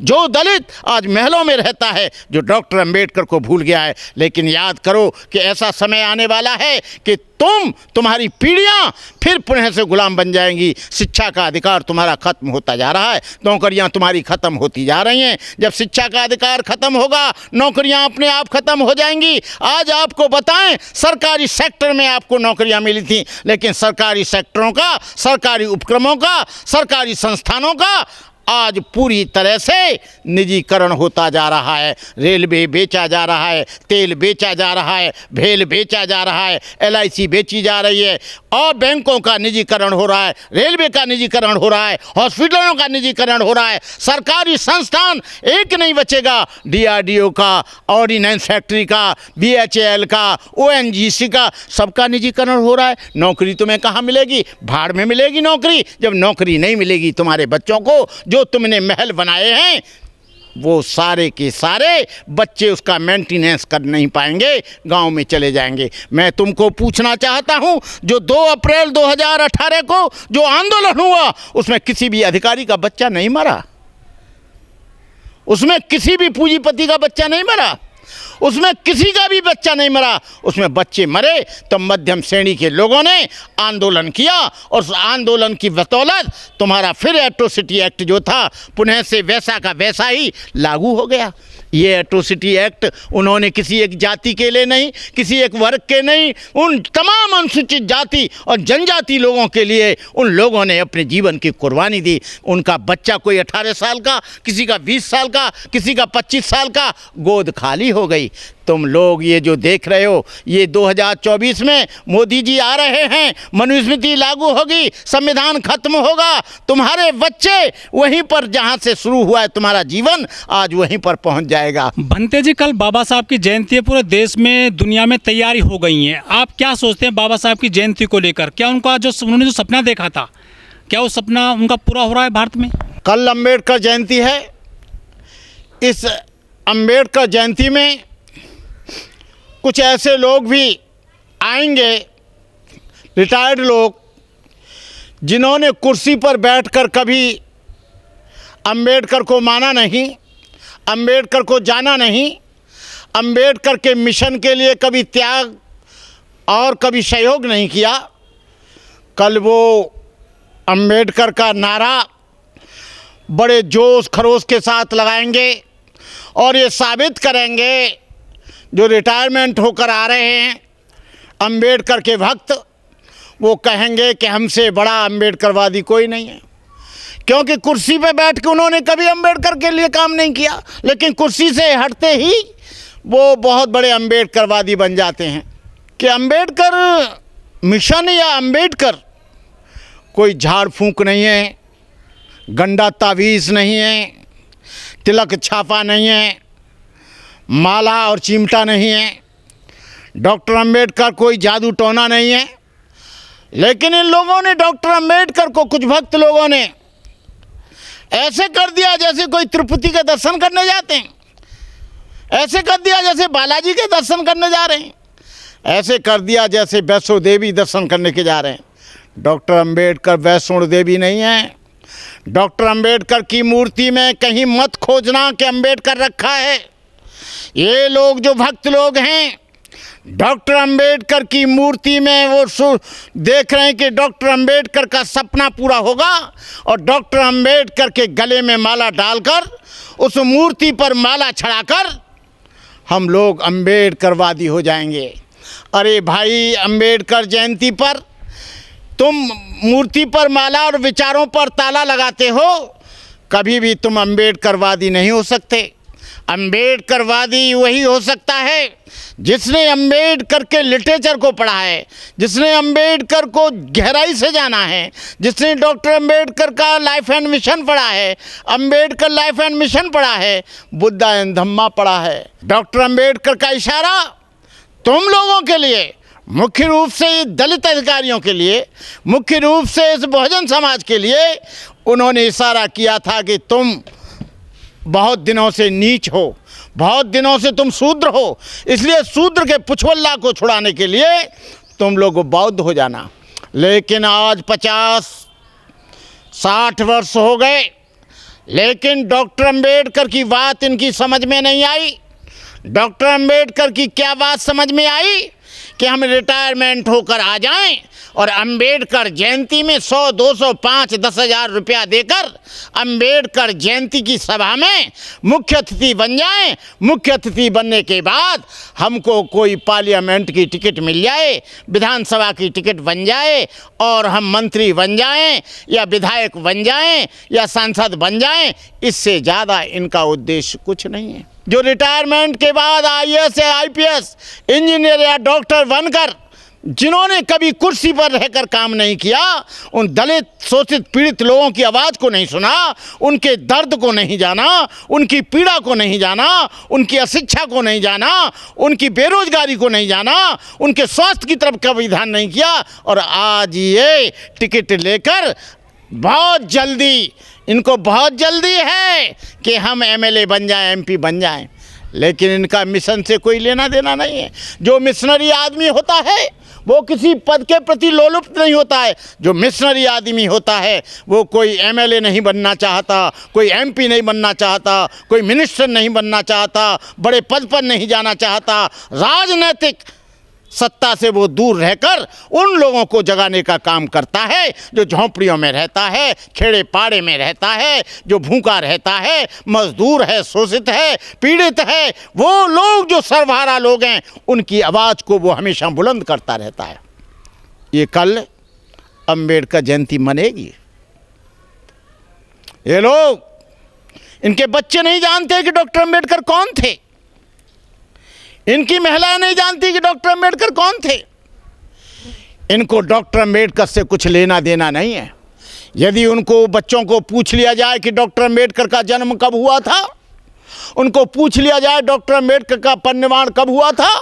जो दलित आज महलों में रहता है, जो डॉक्टर अंबेडकर को भूल गया है। लेकिन याद करो कि ऐसा समय आने वाला है कि तुम्हारी पीढ़ियां फिर पुनः से गुलाम बन जाएंगी। शिक्षा का अधिकार तुम्हारा खत्म होता जा रहा है, नौकरियां तुम्हारी खत्म होती जा रही हैं। जब शिक्षा का अधिकार खत्म होगा, नौकरियां अपने आप खत्म हो जाएंगी। आज आपको बताएं, सरकारी सेक्टर में आपको नौकरियां मिली थी, लेकिन सरकारी सेक्टरों का, सरकारी उपक्रमों का, सरकारी संस्थानों का आज पूरी तरह से निजीकरण होता जा रहा है। रेलवे बेचा जा रहा है, तेल बेचा जा रहा है, भेल बेचा जा रहा है, LIC बेची जा रही है, और बैंकों का निजीकरण हो रहा है, रेलवे का निजीकरण हो रहा है, हॉस्पिटलों का निजीकरण हो रहा है। सरकारी संस्थान एक नहीं बचेगा। DRDO का, ऑर्डिनेंस फैक्ट्री का, BHAL का, ONGC का, सबका निजीकरण हो रहा है। नौकरी तुम्हें कहाँ मिलेगी? भाड़ में मिलेगी नौकरी। जब नौकरी नहीं मिलेगी तुम्हारे बच्चों को, जो तुमने महल बनाए हैं, वो सारे के सारे बच्चे उसका मेंटेनेंस कर नहीं पाएंगे, गांव में चले जाएंगे। मैं तुमको पूछना चाहता हूं, जो 2 अप्रैल 2018 को जो आंदोलन हुआ, उसमें किसी भी अधिकारी का बच्चा नहीं मरा, उसमें किसी भी पूंजीपति का बच्चा नहीं मरा, उसमें किसी का भी बच्चा नहीं मरा। उसमें बच्चे मरे तो मध्यम श्रेणी के लोगों ने आंदोलन किया, और उस आंदोलन की बदौलत तुम्हारा फिर एट्रोसिटी एक्ट जो था पुनः से वैसा का वैसा ही लागू हो गया। ये एट्रोसिटी एक्ट उन्होंने किसी एक जाति के लिए नहीं, किसी एक वर्ग के नहीं, उन तमाम अनुसूचित जाति और जनजाति लोगों के लिए उन लोगों ने अपने जीवन की कुर्बानी दी। उनका बच्चा कोई 18 साल का, किसी का 20 साल का, किसी का 25 साल का, गोद खाली हो गई। तुम लोग ये जो देख रहे हो, ये 2024 में मोदी जी आ रहे हैं, मनुस्मृति लागू होगी, संविधान खत्म होगा, तुम्हारे बच्चे वहीं पर जहां से शुरू हुआ है तुम्हारा जीवन, आज वहीं पर पहुंच जाएगा। भंते जी, कल बाबा साहब की जयंती है, पूरे देश में, दुनिया में तैयारी हो गई है। आप क्या सोचते हैं बाबा साहब की जयंती को लेकर? क्या उन्होंने जो सपना देखा था, क्या वो सपना उनका पूरा हो रहा है भारत में? कल अम्बेडकर जयंती है। इस अम्बेडकर जयंती में कुछ ऐसे लोग भी आएंगे, रिटायर्ड लोग, जिन्होंने कुर्सी पर बैठकर कभी अम्बेडकर को माना नहीं, अम्बेडकर को जाना नहीं, अम्बेडकर के मिशन के लिए कभी त्याग और कभी सहयोग नहीं किया। कल वो अम्बेडकर का नारा बड़े जोश खरोश के साथ लगाएंगे और ये साबित करेंगे, जो रिटायरमेंट होकर आ रहे हैं अम्बेडकर के भक्त, वो कहेंगे कि हमसे बड़ा अम्बेडकरवादी कोई नहीं है। क्योंकि कुर्सी पे बैठ के उन्होंने कभी अम्बेडकर के लिए काम नहीं किया, लेकिन कुर्सी से हटते ही वो बहुत बड़े अम्बेडकरवादी बन जाते हैं। कि अम्बेडकर मिशन या अम्बेडकर कोई झाड़ फूंक नहीं है, गंदा तावीज़ नहीं है, तिलक छापा नहीं है, माला और चिमटा नहीं है। डॉक्टर अंबेडकर कोई जादू टोना नहीं है। लेकिन इन लोगों ने डॉक्टर अंबेडकर को, कुछ भक्त लोगों ने ऐसे कर दिया जैसे कोई तिरुपति के दर्शन करने जाते हैं, ऐसे कर दिया जैसे बालाजी के दर्शन करने जा रहे हैं, ऐसे कर दिया जैसे वैष्णो देवी दर्शन करने के जा रहे हैं। डॉक्टर अंबेडकर वैष्णो देवी नहीं है। डॉक्टर अंबेडकर की मूर्ति में कहीं मत खोजना कि अंबेडकर रखा है। ये लोग जो भक्त लोग हैं, डॉक्टर अंबेडकर की मूर्ति में वो देख रहे हैं कि डॉक्टर अंबेडकर का सपना पूरा होगा, और डॉक्टर अंबेडकर के गले में माला डालकर, उस मूर्ति पर माला चढ़ाकर हम लोग अंबेडकरवादी हो जाएंगे। अरे भाई, अंबेडकर जयंती पर तुम मूर्ति पर माला और विचारों पर ताला लगाते हो, कभी भी तुम अंबेडकरवादी नहीं हो सकते। अंबेडकरवादी वही हो सकता है जिसने अंबेडकर के लिटरेचर को पढ़ा है, जिसने अंबेडकर को गहराई से जाना है, जिसने डॉक्टर अंबेडकर का लाइफ एंड मिशन पढ़ा है, अंबेडकर लाइफ एंड मिशन पढ़ा है, बुद्धा एंड धम्मा पढ़ा है। डॉक्टर अंबेडकर का इशारा तुम लोगों के लिए, मुख्य रूप से दलित अधिकारियों के लिए, मुख्य रूप से इस बहुजन समाज के लिए उन्होंने इशारा किया था कि तुम बहुत दिनों से नीच हो, बहुत दिनों से तुम शूद्र हो, इसलिए शूद्र के पुछवल्ला को छुड़ाने के लिए तुम लोग बौद्ध हो जाना। लेकिन आज 50-60 वर्ष हो गए, लेकिन डॉक्टर अंबेडकर की बात इनकी समझ में नहीं आई। डॉक्टर अंबेडकर की क्या बात समझ में आई कि हम रिटायरमेंट होकर आ जाएं और अंबेडकर जयंती में 100, 200, 5, 10,000 रुपया देकर अंबेडकर जयंती की सभा में मुख्य अतिथि बन जाएं। मुख्य अतिथि बनने के बाद हमको कोई पार्लियामेंट की टिकट मिल जाए, विधानसभा की टिकट बन जाए और हम मंत्री बन जाएं या विधायक बन जाएं या सांसद बन जाएं। इससे ज़्यादा इनका उद्देश्य कुछ नहीं है। जो रिटायरमेंट के बाद IAS या IPS इंजीनियर या डॉक्टर बनकर जिन्होंने कभी कुर्सी पर रहकर काम नहीं किया, उन दलित शोषित पीड़ित लोगों की आवाज़ को नहीं सुना, उनके दर्द को नहीं जाना, उनकी पीड़ा को नहीं जाना, उनकी अशिक्षा को नहीं जाना, उनकी बेरोजगारी को नहीं जाना, उनके स्वास्थ्य की तरफ कभी ध्यान नहीं किया, और आज ये टिकट लेकर इनको बहुत जल्दी है कि हम MLA बन जाएं, MP बन जाएं। लेकिन इनका मिशन से कोई लेना देना नहीं है। जो मिशनरी आदमी होता है वो किसी पद के प्रति लोलुप नहीं होता है। जो मिशनरी आदमी होता है वो कोई MLA नहीं बनना चाहता, कोई MP नहीं बनना चाहता, कोई मिनिस्टर नहीं बनना चाहता, बड़े पद पर नहीं जाना चाहता। राजनीतिक सत्ता से वो दूर रहकर उन लोगों को जगाने का काम करता है जो झोंपड़ियों में रहता है, खेड़े पाड़े में रहता है, जो भूखा रहता है, मजदूर है, शोषित है, पीड़ित है। वो लोग जो सर्वहारा लोग हैं उनकी आवाज़ को वो हमेशा बुलंद करता रहता है। ये कल अंबेडकर जयंती मनेगी। ये लोग, इनके बच्चे नहीं जानते कि डॉक्टर अंबेडकर कौन थे। इनकी महिलाएं नहीं जानती कि डॉक्टर अंबेडकर कौन थे। इनको डॉक्टर अंबेडकर से कुछ लेना देना नहीं है। यदि उनको बच्चों को पूछ लिया जाए कि डॉक्टर अंबेडकर का जन्म कब हुआ था, उनको पूछ लिया जाए डॉक्टर अंबेडकर का परिनिर्वाण कब हुआ था,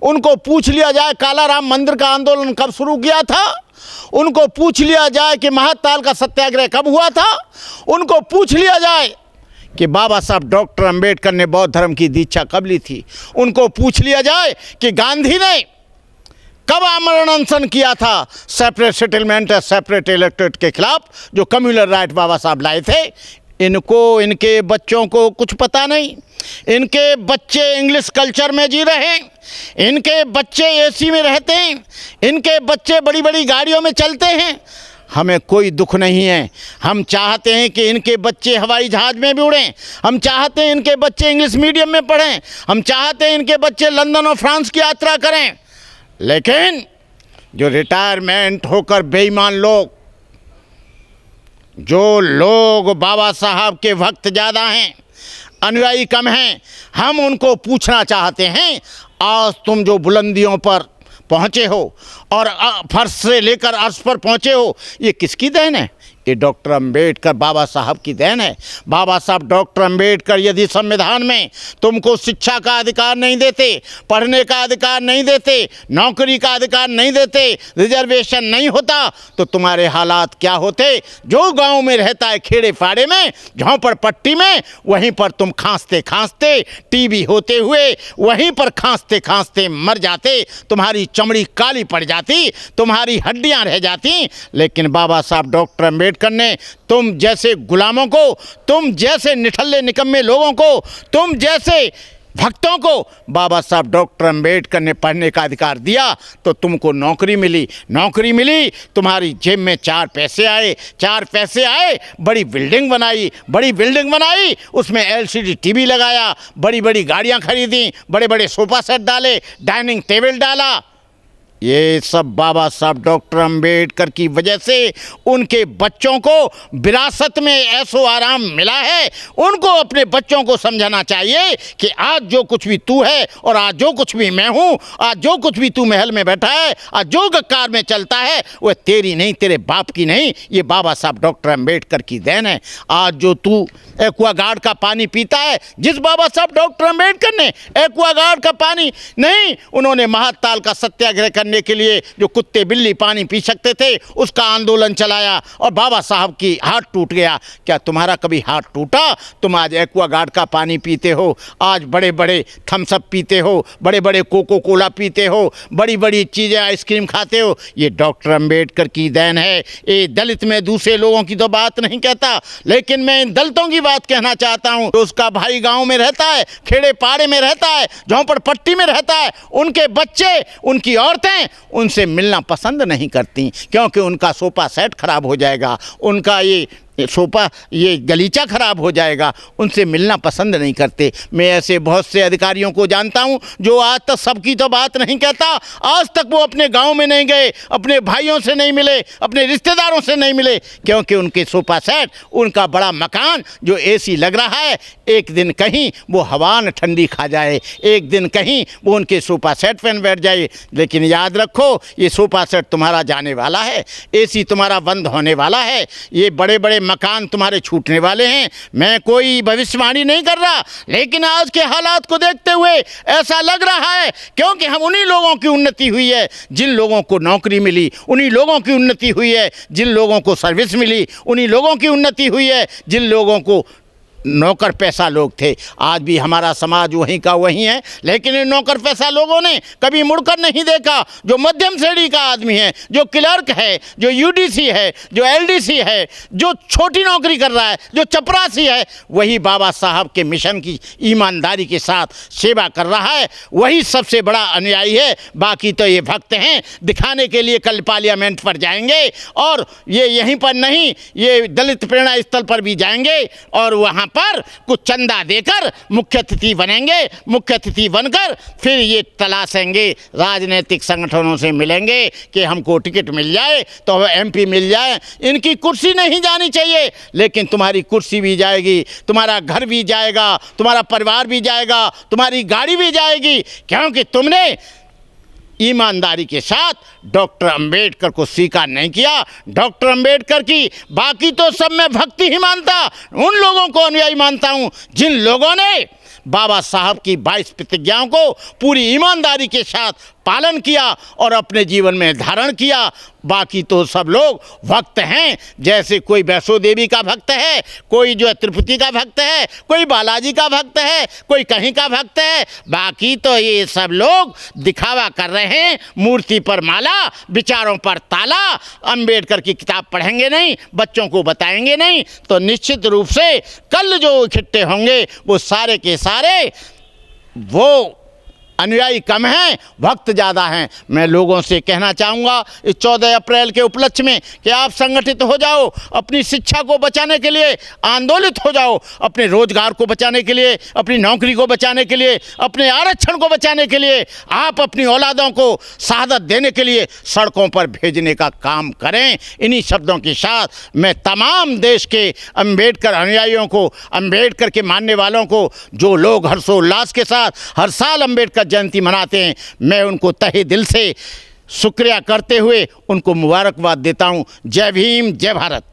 उनको पूछ लिया जाए काला राम मंदिर का आंदोलन कब शुरू किया था, उनको पूछ लिया जाए कि महाताल का सत्याग्रह कब हुआ था, उनको पूछ लिया जाए कि बाबा साहब डॉक्टर अंबेडकर ने बौद्ध धर्म की दीक्षा कब ली थी, उनको पूछ लिया जाए कि गांधी ने कब आमरण अनशन किया था सेपरेट सेटलमेंट या सेपरेट इलेक्टोरेट के खिलाफ, जो कम्युनल राइट बाबा साहब लाए थे। इनको, इनके बच्चों को कुछ पता नहीं। इनके बच्चे इंग्लिश कल्चर में जी रहे हैं, इनके बच्चे AC में रहते हैं, इनके बच्चे बड़ी बड़ी गाड़ियों में चलते हैं। हमें कोई दुख नहीं है। हम चाहते हैं कि इनके बच्चे हवाई जहाज़ में भी उड़ें, हम चाहते हैं इनके बच्चे इंग्लिश मीडियम में पढ़ें, हम चाहते हैं इनके बच्चे लंदन और फ्रांस की यात्रा करें। लेकिन जो रिटायरमेंट होकर बेईमान लोग, जो लोग बाबा साहब के भक्त ज़्यादा हैं, अनुयायी कम हैं, हम उनको पूछना चाहते हैं, आज तुम जो बुलंदियों पर पहुँचे हो और फर्श से लेकर अर्श पर पहुँचे हो, ये किसकी देन है? ये डॉक्टर अंबेडकर बाबा साहब की देन है। बाबा साहब डॉक्टर अंबेडकर यदि संविधान में तुमको शिक्षा का अधिकार नहीं देते, पढ़ने का अधिकार नहीं देते, नौकरी का अधिकार नहीं देते, रिजर्वेशन नहीं होता, तो तुम्हारे हालात क्या होते? जो गांव में रहता है खेड़े फाड़े में, झोंपड़पट्टी में, वहीं पर तुम खांसते खांसते, टीबी होते हुए वहीं पर खांसते खांसते मर जाते, तुम्हारी चमड़ी काली पड़ जाती, तुम्हारी हड्डियां रह जाती। लेकिन बाबा साहब डॉक्टर अंबेडकर ने तुम जैसे गुलामों को, तुम जैसे निठल्ले निकम्मे लोगों को, तुम जैसे भक्तों को बाबा साहब डॉक्टर अंबेडकर ने पढ़ने का अधिकार दिया, तो तुमको नौकरी मिली। नौकरी मिली, तुम्हारी जेब में 4 पैसे आए, 4 पैसे आए, बड़ी बिल्डिंग बनाई, उसमें LCD TV लगाया, बड़ी बड़ी गाड़ियां खरीदी, बड़े बड़े सोफा सेट डाले, डाइनिंग टेबल डाला। ये सब बाबा साहब डॉक्टर अंबेडकर की वजह से उनके बच्चों को विरासत में ऐशो आराम मिला है। उनको अपने बच्चों को समझाना चाहिए कि आज जो कुछ भी तू है और आज जो कुछ भी मैं हूँ, आज जो कुछ भी तू महल में बैठा है, आज जो कार में चलता है, वह तेरी नहीं, तेरे बाप की नहीं, ये बाबा साहब डॉक्टर अंबेडकर की देन है। आज जो तू एक्वागार्ड का पानी पीता है, जिस बाबा साहब डॉक्टर अंबेडकर ने एक्वागार्ड का पानी नहीं, उन्होंने महाताल का सत्याग्रह करने के लिए जो कुत्ते बिल्ली पानी पी सकते थे उसका आंदोलन चलाया और बाबा साहब की हाथ टूट गया। क्या तुम्हारा कभी हाथ टूटा? तुम आज एक्वागार्ड का पानी पीते हो, आज बड़े बड़े थम्स अप पीते हो, बड़े बड़े कोको कोला पीते हो, बड़ी बड़ी चीज़ें आइसक्रीम खाते हो। ये डॉक्टर अंबेडकर की देन है। ये दलित में दूसरे लोगों की तो बात नहीं कहता, लेकिन मैं इन दलितों की बात कहना चाहता हूँ, तो उसका भाई गांव में रहता है, खेड़े पाड़े में रहता है, झोंपड़पट्टी में रहता है, उनके बच्चे, उनकी औरतें उनसे मिलना पसंद नहीं करती, क्योंकि उनका सोफा सेट खराब हो जाएगा, उनका ये सोफा, ये गलीचा खराब हो जाएगा, उनसे मिलना पसंद नहीं करते। मैं ऐसे बहुत से अधिकारियों को जानता हूं जो आज तक सबकी तो बात नहीं कहता, आज तक वो अपने गांव में नहीं गए, अपने भाइयों से नहीं मिले, अपने रिश्तेदारों से नहीं मिले, क्योंकि उनके सोफा सेट, उनका बड़ा मकान जो एसी लग रहा है, एक दिन कहीं वो हवा न ठंडी खा जाए, एक दिन कहीं वो उनके सोफा सेट पर बैठ जाए। लेकिन याद रखो, ये सोफा सेट तुम्हारा जाने वाला है, एसी तुम्हारा बंद होने वाला है, ये बड़े बड़े मकान तुम्हारे छूटने वाले हैं। मैं कोई भविष्यवाणी नहीं कर रहा, लेकिन आज के हालात को देखते हुए ऐसा लग रहा है, क्योंकि हम उन्हीं लोगों की उन्नति हुई है जिन लोगों को नौकरी मिली, उन्हीं लोगों की उन्नति हुई है जिन लोगों को सर्विस मिली, उन्हीं लोगों की उन्नति हुई है जिन लोगों को नौकर पैसा लोग थे। आज भी हमारा समाज वहीं का वहीं है, लेकिन इन नौकर पैसा लोगों ने कभी मुड़कर नहीं देखा। जो मध्यम श्रेणी का आदमी है, जो क्लर्क है, जो यूडीसी है, जो एलडीसी है, जो छोटी नौकरी कर रहा है, जो चपरासी है, वही बाबा साहब के मिशन की ईमानदारी के साथ सेवा कर रहा है, वही सबसे बड़ा अनुयायी है। बाकी तो ये भक्त हैं, दिखाने के लिए कल पार्लियामेंट पर जाएंगे, और ये यहीं पर नहीं, ये दलित प्रेरणा स्थल पर भी जाएंगे और वहाँ पर कुछ चंदा देकर मुख्य अतिथि बनेंगे। मुख्य अतिथि बनकर फिर ये तलाशेंगे, राजनीतिक संगठनों से मिलेंगे कि हमको टिकट मिल जाए तो एमपी मिल जाए। इनकी कुर्सी नहीं जानी चाहिए, लेकिन तुम्हारी कुर्सी भी जाएगी, तुम्हारा घर भी जाएगा, तुम्हारा परिवार भी जाएगा, तुम्हारी गाड़ी भी जाएगी, क्योंकि तुमने ईमानदारी के साथ डॉक्टर अंबेडकर को स्वीकार नहीं किया। डॉक्टर अंबेडकर की बाकी तो सब मैं भक्ति ही मानता, उन लोगों को अनुयायी मानता हूं जिन लोगों ने बाबा साहब की 22 प्रतिज्ञाओं को पूरी ईमानदारी के साथ पालन किया और अपने जीवन में धारण किया। बाकी तो सब लोग भक्त हैं, जैसे कोई वैष्णो देवी का भक्त है, कोई जो है तिरुपति का भक्त है, कोई बालाजी का भक्त है, कोई कहीं का भक्त है। बाकी तो ये सब लोग दिखावा कर रहे हैं, मूर्ति पर माला, विचारों पर ताला। अंबेडकर की किताब पढ़ेंगे नहीं, बच्चों को बताएंगे नहीं, तो निश्चित रूप से कल जो इकट्ठे होंगे वो सारे के सारे वो अनुयायी कम हैं, भक्त ज़्यादा हैं। मैं लोगों से कहना चाहूँगा इस 14 अप्रैल के उपलक्ष्य में कि आप संगठित हो जाओ, अपनी शिक्षा को बचाने के लिए आंदोलित हो जाओ, अपने रोजगार को बचाने के लिए, अपनी नौकरी को बचाने के लिए, अपने आरक्षण को बचाने के लिए, आप अपनी औलादों को शहादत देने के लिए सड़कों पर भेजने का काम करें। इन्हीं शब्दों के साथ मैं तमाम देश के अंबेडकर अनुयायियों को, अंबेडकर के मानने वालों को, जो लोग हर्षोल्लास के साथ हर साल अंबेडकर जयंती मनाते हैं, मैं उनको तहे दिल से शुक्रिया करते हुए उनको मुबारकबाद देता हूं। जय भीम, जय भारत।